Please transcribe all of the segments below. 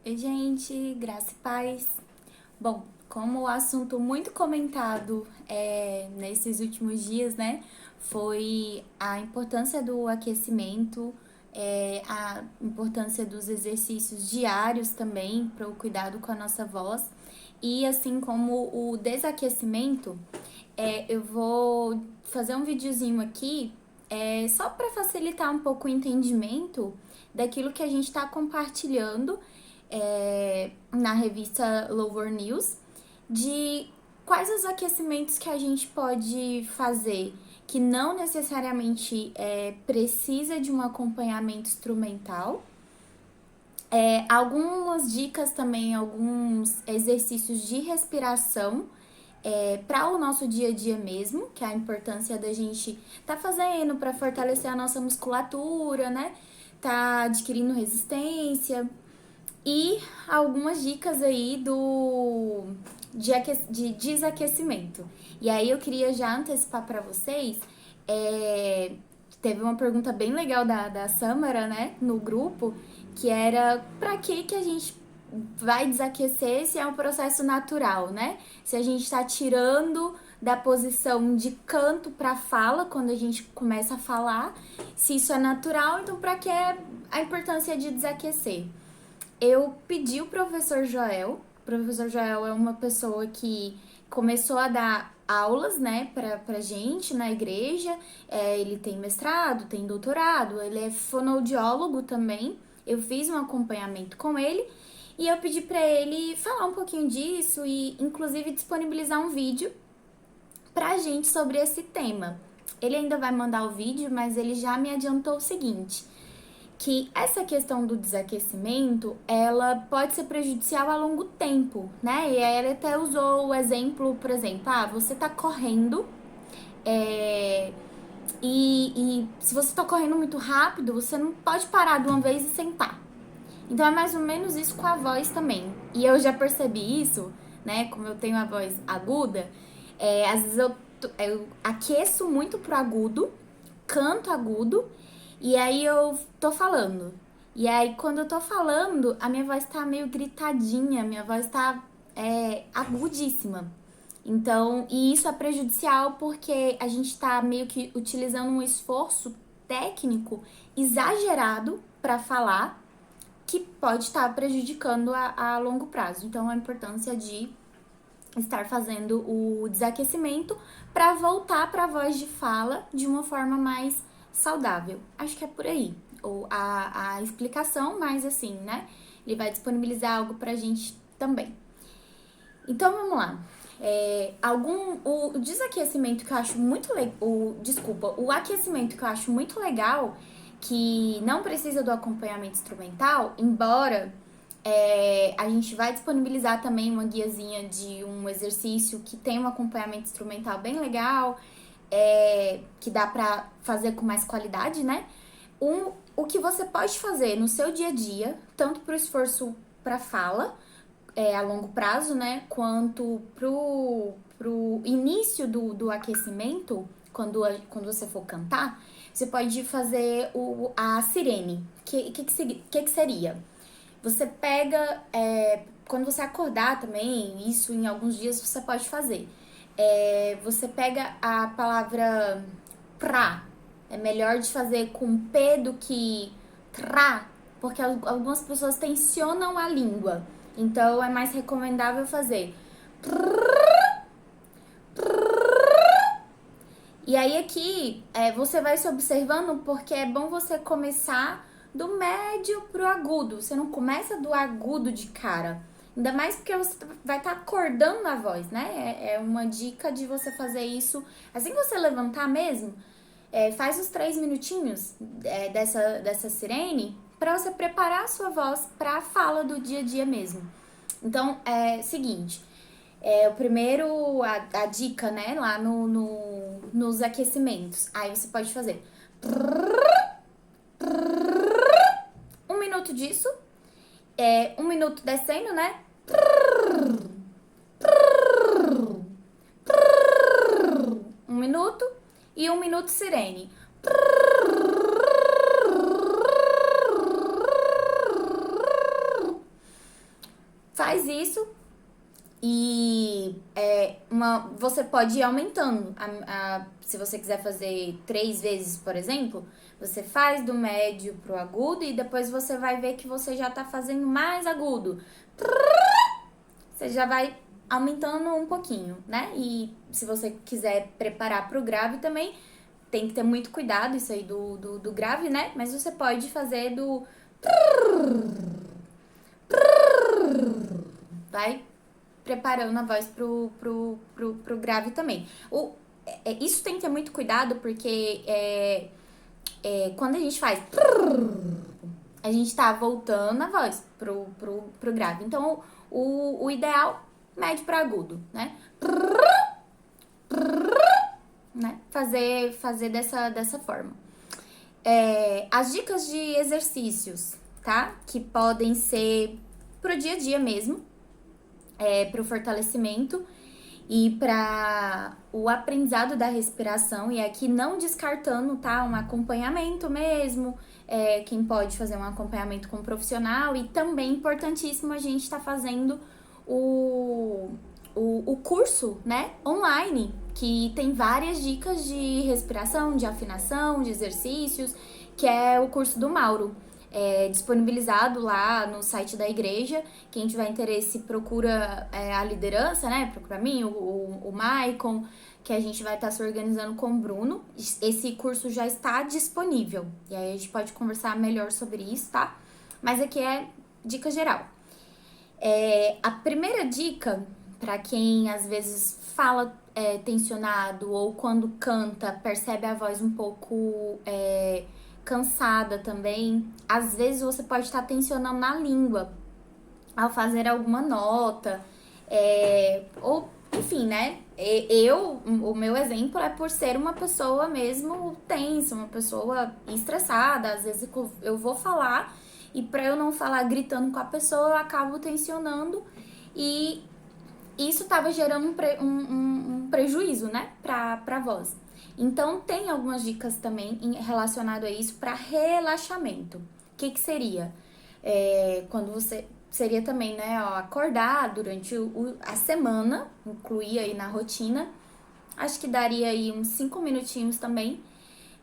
Oi, gente, graça e paz. Bom, como o assunto muito comentado nesses últimos dias, né, foi a importância do aquecimento, a importância dos exercícios diários também para o cuidado com a nossa voz e assim como o desaquecimento, eu vou fazer um videozinho aqui só para facilitar um pouco o entendimento daquilo que a gente está compartilhando na revista Louvor News, de quais os aquecimentos que a gente pode fazer que não necessariamente precisa de um acompanhamento instrumental. Algumas dicas também, alguns exercícios de respiração para o nosso dia a dia mesmo, que é a importância da gente tá fazendo para fortalecer a nossa musculatura, né? Tá adquirindo resistência. E algumas dicas aí de desaquecimento. E aí eu queria já antecipar para vocês. Teve uma pergunta bem legal da Samara, né, no grupo, que era para que a gente vai desaquecer se é um processo natural, né? Se a gente está tirando da posição de canto para fala quando a gente começa a falar, se isso é natural, então para que a importância de desaquecer? Eu pedi o professor Joel. O professor Joel é uma pessoa que começou a dar aulas, né, pra gente na igreja. Ele tem mestrado, tem doutorado, ele é fonoaudiólogo também. Eu fiz um acompanhamento com ele e eu pedi para ele falar um pouquinho disso e, inclusive, disponibilizar um vídeo pra gente sobre esse tema. Ele ainda vai mandar o vídeo, mas ele já me adiantou o seguinte: que essa questão do desaquecimento, ela pode ser prejudicial a longo tempo, né? E aí ele até usou o exemplo, por exemplo, você tá correndo, e se você tá correndo muito rápido, você não pode parar de uma vez e sentar. Então é mais ou menos isso com a voz também. E eu já percebi isso, né? Como eu tenho a voz aguda, às vezes eu aqueço muito pro agudo, canto agudo, e aí eu tô falando. E aí quando eu tô falando, a minha voz tá meio gritadinha, minha voz tá agudíssima. Então, e isso é prejudicial porque a gente tá meio que utilizando um esforço técnico exagerado para falar, que pode estar prejudicando a longo prazo. Então, a importância de estar fazendo o desaquecimento para voltar para a voz de fala de uma forma mais saudável. Acho que é por aí. Ou a explicação, mas assim, né? Ele vai disponibilizar algo pra gente também. Então vamos lá. O desaquecimento que eu acho muito legal. O aquecimento que eu acho muito legal, que não precisa do acompanhamento instrumental, embora a gente vai disponibilizar também uma guiazinha de um exercício que tem um acompanhamento instrumental bem legal, que dá pra fazer com mais qualidade, né? O que você pode fazer no seu dia a dia, tanto pro esforço pra fala, a longo prazo, né? Quanto pro início do aquecimento, quando você for cantar, você pode fazer a sirene. Que seria? Você pega, quando você acordar também, isso em alguns dias você pode fazer. Você pega a palavra pra. É melhor de fazer com P do que tra, porque algumas pessoas tensionam a língua. Então é mais recomendável fazer. E aí aqui você vai se observando porque é bom você começar do médio pro agudo. Você não começa do agudo de cara. Ainda mais porque você vai estar acordando a voz, né? É uma dica de você fazer isso assim que você levantar mesmo. Faz uns 3 minutinhos dessa sirene para você preparar a sua voz para a fala do dia a dia mesmo. Então, é o seguinte, o primeiro, a dica, né, lá nos aquecimentos. Aí você pode fazer 1 minuto disso, 1 minuto descendo, né? 1 minuto e 1 minuto sirene. Faz isso e você pode ir aumentando. Se você quiser fazer 3 vezes, por exemplo, você faz do médio pro agudo e depois você vai ver que você já tá fazendo mais agudo. Você já vai aumentando um pouquinho, né? E se você quiser preparar pro grave também, tem que ter muito cuidado isso aí do grave, né? Mas você pode fazer do... Vai preparando a voz pro grave também. Isso tem que ter muito cuidado, porque quando a gente faz... A gente tá voltando a voz pro grave. Então, o ideal, médio para agudo, né? Fazer dessa forma. As dicas de exercícios, tá? Que podem ser pro dia a dia mesmo, pro fortalecimento e para o aprendizado da respiração. E aqui não descartando, tá? Um acompanhamento mesmo. Quem pode fazer um acompanhamento com um profissional. E também importantíssimo a gente tá fazendo o curso, né, online, que tem várias dicas de respiração, de afinação, de exercícios, que é o curso do Mauro. Disponibilizado lá no site da igreja. Quem tiver interesse procura a liderança, né? Procura mim, o Maicon, que a gente vai estar se organizando com o Bruno. Esse curso já está disponível. E aí a gente pode conversar melhor sobre isso, tá? Mas aqui é dica geral. A primeira dica, para quem às vezes fala tensionado ou quando canta percebe a voz um pouco cansada também, às vezes você pode estar tensionando na língua ao fazer alguma nota, ou enfim, né? O meu exemplo é por ser uma pessoa mesmo tensa, uma pessoa estressada. Às vezes eu vou falar e para eu não falar gritando com a pessoa, eu acabo tensionando e isso estava gerando um prejuízo, né, pra voz. Então, tem algumas dicas também relacionado a isso para relaxamento. O que seria? Quando você... Seria também, né, acordar durante a semana, incluir aí na rotina. Acho que daria aí uns 5 minutinhos também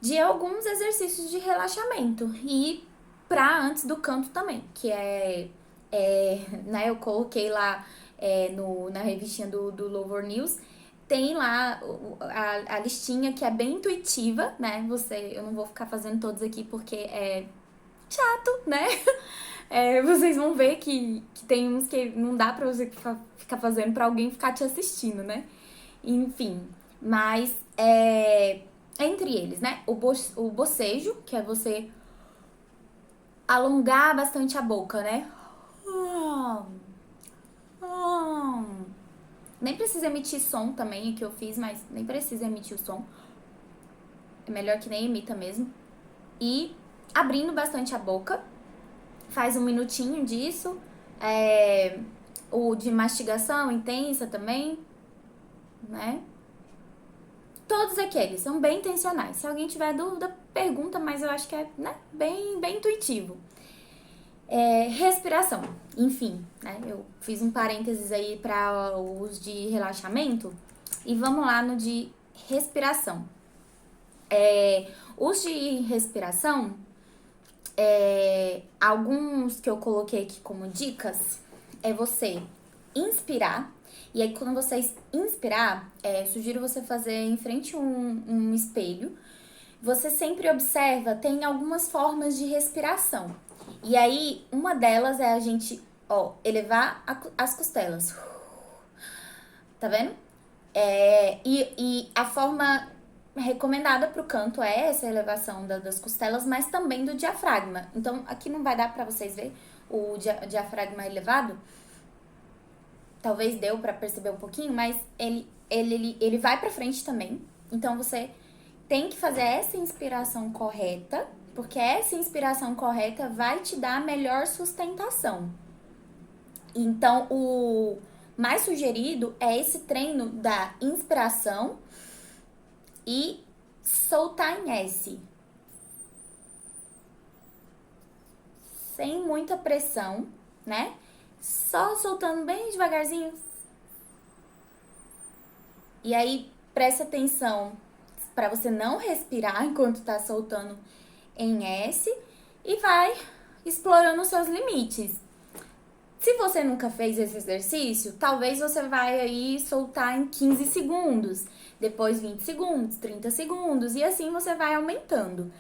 de alguns exercícios de relaxamento. E pra antes do canto também, que né, eu coloquei lá na revistinha do Louvor News, tem lá a listinha que é bem intuitiva, né? Eu não vou ficar fazendo todos aqui porque é chato, né? Vocês vão ver que tem uns que não dá pra você ficar fazendo pra alguém ficar te assistindo, né? Enfim, mas entre eles, né? O bocejo, que é você alongar bastante a boca, né? Nem precisa emitir som também, o que eu fiz, mas nem precisa emitir o som. É melhor que nem emita mesmo. E abrindo bastante a boca. Faz 1 minutinho disso. O de mastigação intensa também, né? Todos aqueles são bem intencionais. Se alguém tiver dúvida, pergunta, mas eu acho que é, né, bem intuitivo. Respiração, enfim, né? Eu fiz um parênteses aí para os de relaxamento e vamos lá no de respiração. Os de respiração, alguns que eu coloquei aqui como dicas é você inspirar. E aí, quando você inspirar, sugiro você fazer em frente a um espelho. Você sempre observa, tem algumas formas de respiração. E aí, uma delas é a gente, elevar as costelas. Tá vendo? E a forma recomendada pro canto é essa elevação das costelas, mas também do diafragma. Então, aqui não vai dar pra vocês ver o diafragma elevado. Talvez deu pra perceber um pouquinho, mas ele vai pra frente também. Então, você tem que fazer essa inspiração correta, porque essa inspiração correta vai te dar a melhor sustentação. Então, o mais sugerido é esse treino da inspiração e soltar em S. Sem muita pressão, né? só soltando bem devagarzinho. E aí, presta atenção para você não respirar enquanto tá soltando em S e vai explorando os seus limites. Se você nunca fez esse exercício, talvez você vai aí soltar em 15 segundos, depois 20 segundos, 30 segundos, e assim você vai aumentando.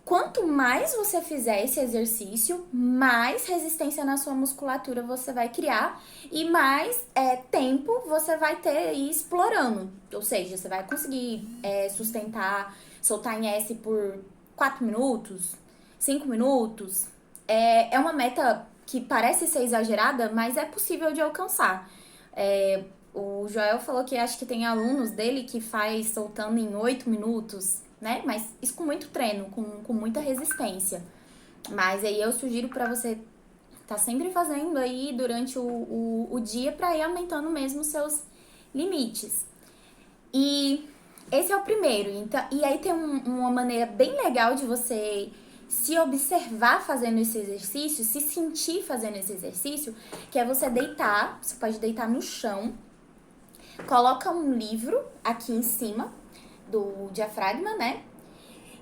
Quanto mais você fizer esse exercício, mais resistência na sua musculatura você vai criar e mais tempo você vai ter aí explorando. Ou seja, você vai conseguir sustentar, soltar em S por 4 minutos, 5 minutos. É uma meta que parece ser exagerada, mas é possível de alcançar. O Joel falou que acho que tem alunos dele que faz soltando em 8 minutos, né? Mas isso com muito treino, com muita resistência. Mas aí eu sugiro para você tá sempre fazendo aí durante o dia para ir aumentando mesmo os seus limites. E esse é o primeiro. Então, e aí tem uma maneira bem legal de você se observar fazendo esse exercício, se sentir fazendo esse exercício, que é você deitar, você pode deitar no chão, coloca um livro aqui em cima do diafragma, né?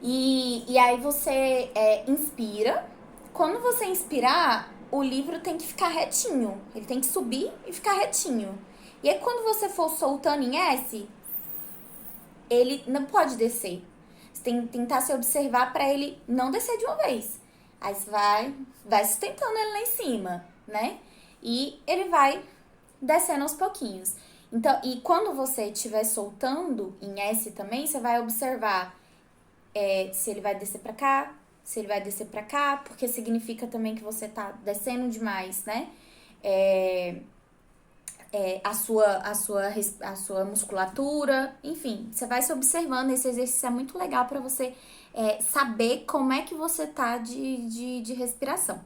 E aí você inspira. Quando você inspirar, o livro tem que ficar retinho. Ele tem que subir e ficar retinho. E aí quando você for soltando em S, ele não pode descer. Você tem que tentar se observar para ele não descer de uma vez. Aí você vai sustentando ele lá em cima, né? E ele vai descendo aos pouquinhos. Então, e quando você estiver soltando em S também, você vai observar se ele vai descer para cá, se ele vai descer para cá, porque significa também que você tá descendo demais, né? A sua musculatura, enfim, você vai se observando. Esse exercício é muito legal para você saber como é que você tá de respiração.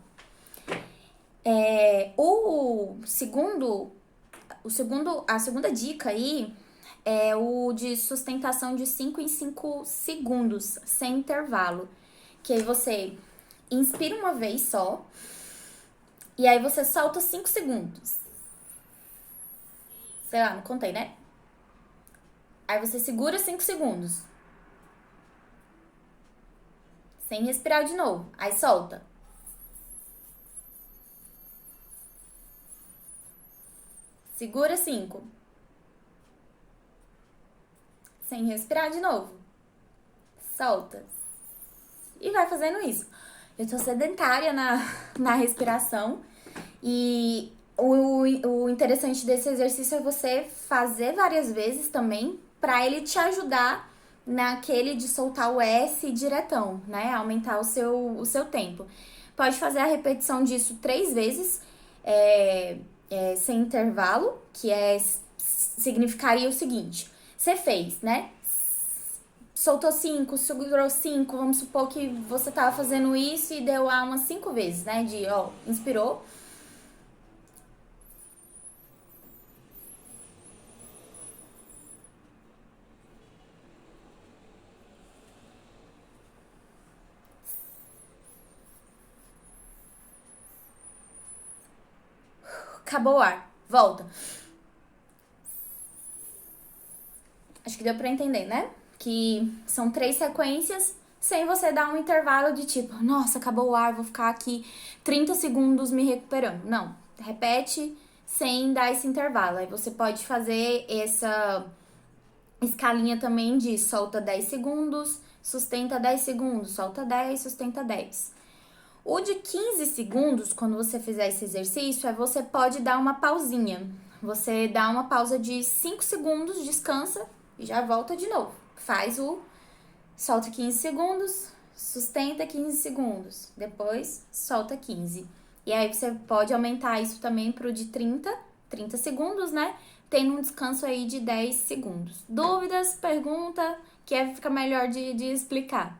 A segunda dica aí é o de sustentação de 5 em 5 segundos, sem intervalo. Que aí você inspira uma vez só, e aí você solta 5 segundos. Sei lá, não contei, né? Aí você segura 5 segundos. Sem respirar de novo. Aí solta. Segura 5. Sem respirar de novo. Solta. E vai fazendo isso. Eu tô sedentária na respiração. E o interessante desse exercício é você fazer várias vezes também, pra ele te ajudar naquele de soltar o S diretão, né? Aumentar o seu tempo. Pode fazer a repetição disso 3 vezes, sem intervalo, que significaria o seguinte: você fez, né? Soltou 5, segurou 5, vamos supor que você tava fazendo isso e deu A umas 5 vezes, né? Inspirou. Acabou o ar. Volta. Acho que deu pra entender, né? Que são 3 sequências sem você dar um intervalo de tipo, nossa, acabou o ar, vou ficar aqui 30 segundos me recuperando. Não. Repete sem dar esse intervalo. Aí você pode fazer essa escalinha também de solta 10 segundos, sustenta 10 segundos, solta 10, sustenta 10. O de 15 segundos, quando você fizer esse exercício, você pode dar uma pausinha. Você dá uma pausa de 5 segundos, descansa e já volta de novo. Solta 15 segundos, sustenta 15 segundos, depois solta 15. E aí você pode aumentar isso também pro de 30 segundos, né? Tendo um descanso aí de 10 segundos. Dúvidas, pergunta, que fica melhor de explicar.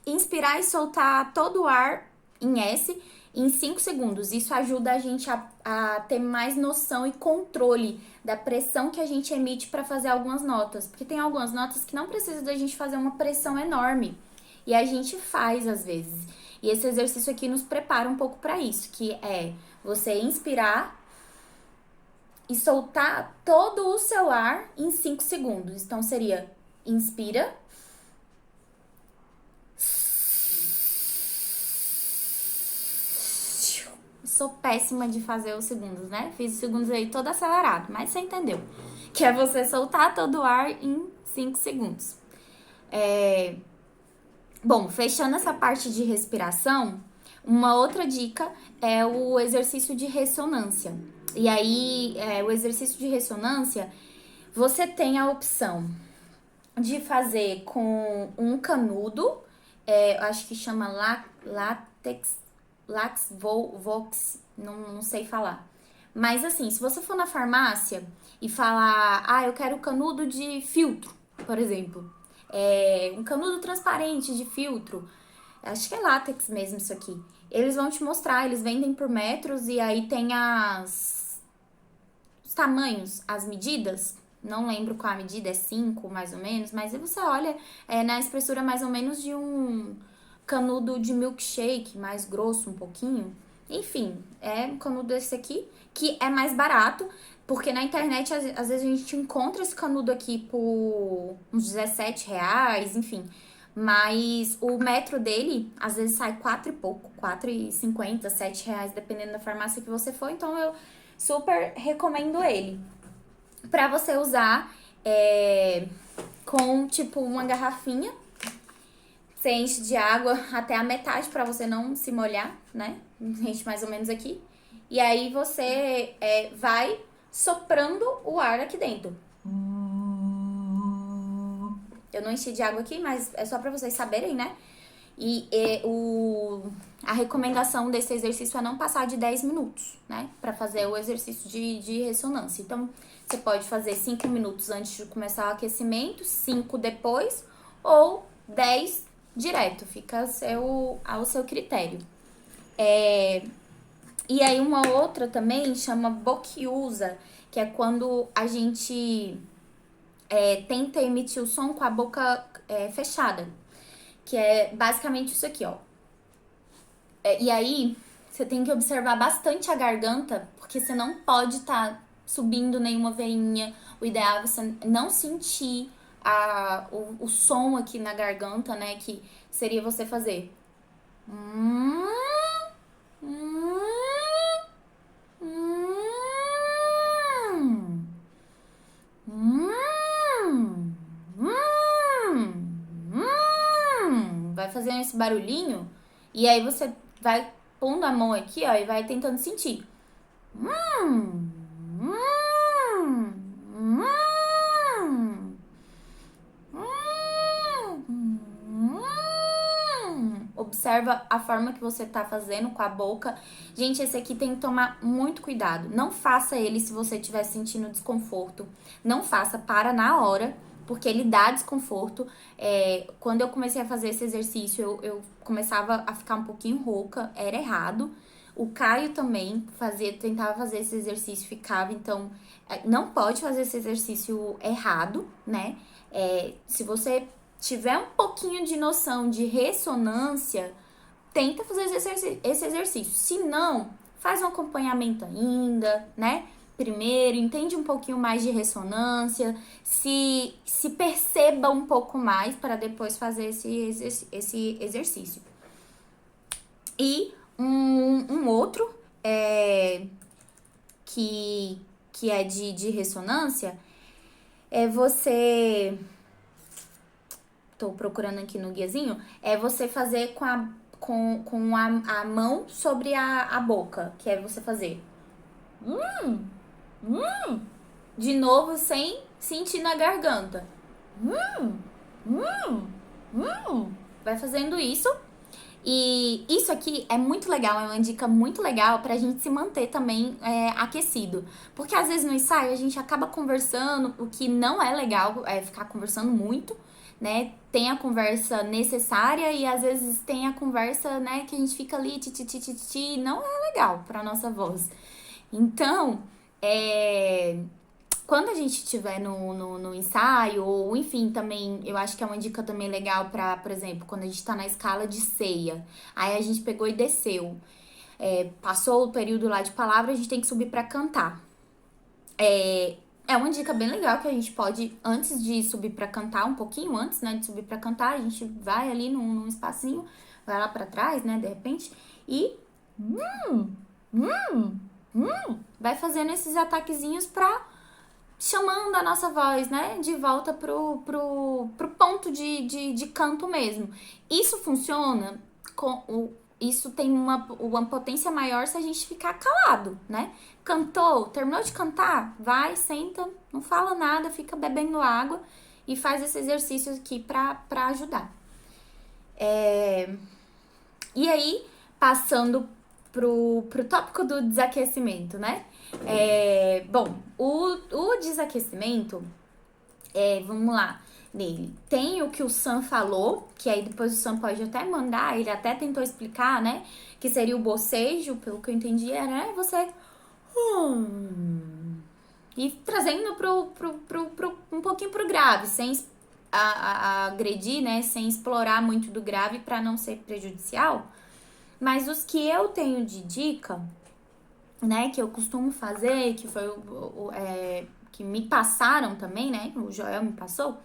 Inspirar e soltar todo o ar em S em 5 segundos. Isso ajuda a gente a ter mais noção e controle da pressão que a gente emite para fazer algumas notas. Porque tem algumas notas que não precisa da gente fazer uma pressão enorme. E a gente faz às vezes. E esse exercício aqui nos prepara um pouco para isso, que é você inspirar e soltar todo o seu ar em 5 segundos. Então, seria inspira. Sou péssima de fazer os segundos, né? Fiz os segundos aí todo acelerado, mas você entendeu. Que é você soltar todo o ar em 5 segundos. Bom, fechando essa parte de respiração, uma outra dica é o exercício de ressonância. E aí, o exercício de ressonância, você tem a opção de fazer com um canudo, acho que chama Vox, não sei falar. Mas assim, se você for na farmácia e falar, eu quero canudo de filtro, por exemplo, um canudo transparente de filtro, acho que é látex mesmo isso aqui. Eles vão te mostrar, eles vendem por metros e aí tem os tamanhos, as medidas. Não lembro qual a medida, é 5 mais ou menos, mas aí você olha na espessura mais ou menos de um canudo de milkshake, mais grosso um pouquinho. Enfim, é um canudo desse aqui, que é mais barato, porque na internet às vezes a gente encontra esse canudo aqui por uns 17 reais, enfim. Mas o metro dele, às vezes sai 4 e pouco, 4,50, 7 reais, dependendo da farmácia que você for. Então eu super recomendo ele. Pra você usar com tipo uma garrafinha. Você enche de água até a metade pra você não se molhar, né? Enche mais ou menos aqui. E aí você vai soprando o ar aqui dentro. Eu não enchi de água aqui, mas é só pra vocês saberem, né? E a recomendação desse exercício é não passar de 10 minutos, né? Pra fazer o exercício de ressonância. Então, você pode fazer 5 minutos antes de começar o aquecimento, 5 depois, ou 10 direto. Fica ao seu critério. E aí, uma outra também chama boquiusa, que é quando a gente tenta emitir o som com a boca fechada. Que é basicamente isso aqui, ó. E aí, você tem que observar bastante a garganta, porque você não pode estar subindo nenhuma veinha. O ideal é você não sentir o som aqui na garganta, né? Que seria você fazer. Vai fazendo esse barulhinho e aí você vai pondo a mão aqui, ó, e vai tentando sentir. Observa a forma que você tá fazendo com a boca. Gente, esse aqui tem que tomar muito cuidado. Não faça ele se você estiver sentindo desconforto. Não faça, para na hora, porque ele dá desconforto. Quando eu comecei a fazer esse exercício, eu começava a ficar um pouquinho rouca, era errado. O Caio também tentava fazer esse exercício, ficava. Então, não pode fazer esse exercício errado, né? Se você tiver um pouquinho de noção de ressonância, tenta fazer esse exercício. Se não, faz um acompanhamento ainda, né? Primeiro, entende um pouquinho mais de ressonância, se perceba um pouco mais para depois fazer esse exercício. E um outro que é de ressonância é você... Tô procurando aqui no guiazinho, é você fazer com a mão sobre a boca, que é você fazer de novo sem sentir na garganta. Vai fazendo isso. E isso aqui é muito legal, é uma dica muito legal pra gente se manter também aquecido. Porque às vezes no ensaio a gente acaba conversando, o que não é legal, é ficar conversando muito, né? Tem a conversa necessária e às vezes tem a conversa, né, que a gente fica ali, não é legal pra nossa voz. Então, quando a gente estiver no ensaio, ou enfim, também, eu acho que é uma dica também legal pra, por exemplo, quando a gente tá na escala de ceia, aí a gente pegou e desceu. Passou o período lá de palavra, a gente tem que subir pra cantar. É uma dica bem legal que a gente pode, antes de subir pra cantar, um pouquinho antes, né, de subir pra cantar, a gente vai ali num espacinho, vai lá pra trás, né, de repente, e vai fazendo esses ataquezinhos pra chamando a nossa voz, né, de volta pro ponto de canto mesmo. Isso funciona isso tem uma potência maior se a gente ficar calado, né? Cantou, terminou de cantar, vai, senta, não fala nada, fica bebendo água e faz esse exercício aqui pra ajudar. E aí, passando pro tópico do desaquecimento, né? Bom, o desaquecimento, vamos lá, nele. Tem o que o Sam falou, que aí depois o Sam pode até mandar, ele até tentou explicar, né? Que seria o bocejo, pelo que eu entendi, era, né? Você. E trazendo um pouquinho pro grave, sem agredir, né? Sem explorar muito do grave para não ser prejudicial. Mas os que eu tenho de dica, né, que eu costumo fazer, que foi que me passaram também, né, o Joel me passou,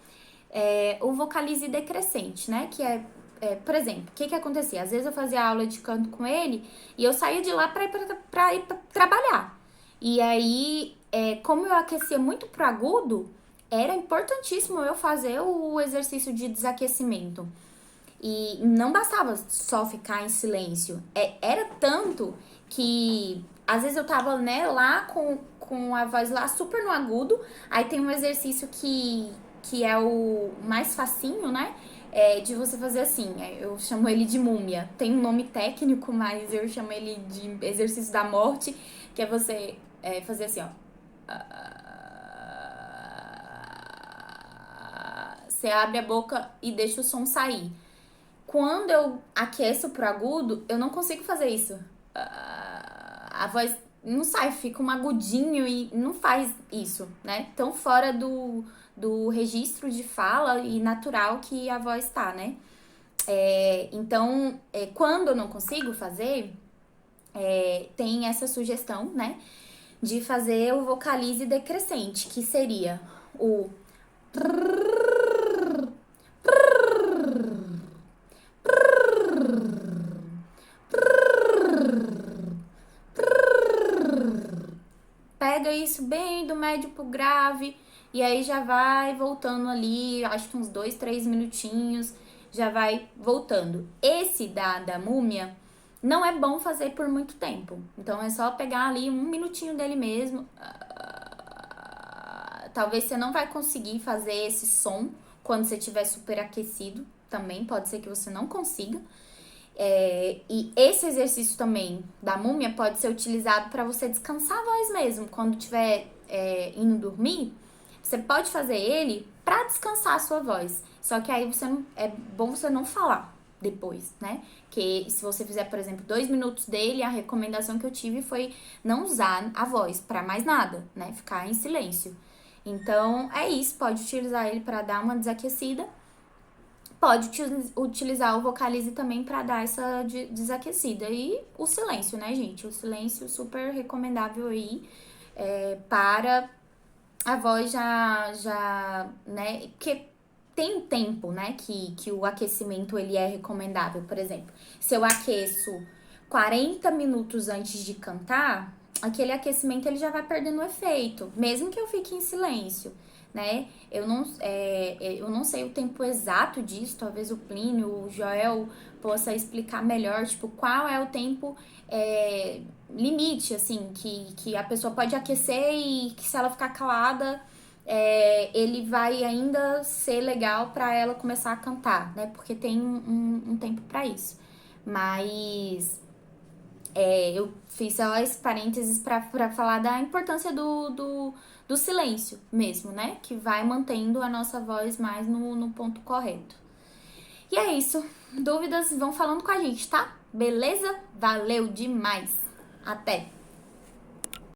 o vocalize decrescente, né, que por exemplo, o que acontecia? Às vezes eu fazia aula de canto com ele e eu saía de lá pra ir pra trabalhar. E aí, como eu aquecia muito pro agudo, era importantíssimo eu fazer o exercício de desaquecimento. E não bastava só ficar em silêncio. Era tanto que às vezes eu tava, né, lá com a voz lá super no agudo. Aí tem um exercício que é o mais facinho, né? De você fazer assim. Eu chamo ele de múmia. Tem um nome técnico, mas eu chamo ele de exercício da morte, que é você fazer assim, ó. Você abre a boca e deixa o som sair. Quando eu aqueço pro agudo, eu não consigo fazer isso. A voz não sai, fica um agudinho e não faz isso, né? Tão fora do registro de fala e natural que a voz tá, né? Então, quando eu não consigo fazer, tem essa sugestão, né? De fazer o vocalize decrescente, que seria o pega isso bem do médio pro grave e aí já vai voltando ali, acho que uns 2, 3 minutinhos, já vai voltando. Esse da múmia não é bom fazer por muito tempo. Então é só pegar ali um minutinho dele mesmo. Talvez você não vai conseguir fazer esse som quando você estiver super aquecido. Também pode ser que você não consiga. E esse exercício também da múmia pode ser utilizado para você descansar a voz mesmo. Quando estiver indo dormir, você pode fazer ele para descansar a sua voz. Só que aí é bom você não falar depois, né? Que se você fizer, por exemplo, 2 minutos dele, a recomendação que eu tive foi não usar a voz para mais nada, né? Ficar em silêncio. Então, é isso. Pode utilizar ele para dar uma desaquecida. Pode utilizar o vocalize também para dar essa desaquecida. E o silêncio, né, gente? O silêncio super recomendável aí para a voz já, né? Porque tem um tempo, né, que o aquecimento ele é recomendável. Por exemplo, se eu aqueço 40 minutos antes de cantar, aquele aquecimento ele já vai perdendo o efeito, mesmo que eu fique em silêncio, né? Eu não sei o tempo exato disso, talvez o Plínio, o Joel possa explicar melhor, tipo, qual é o tempo limite, assim, que a pessoa pode aquecer e que se ela ficar calada, ele vai ainda ser legal para ela começar a cantar, né? Porque tem um tempo para isso. Mas eu fiz só esse parênteses para falar da importância do silêncio mesmo, né? Que vai mantendo a nossa voz mais no ponto correto. E é isso. Dúvidas, vão falando com a gente, tá? Beleza? Valeu demais! Até!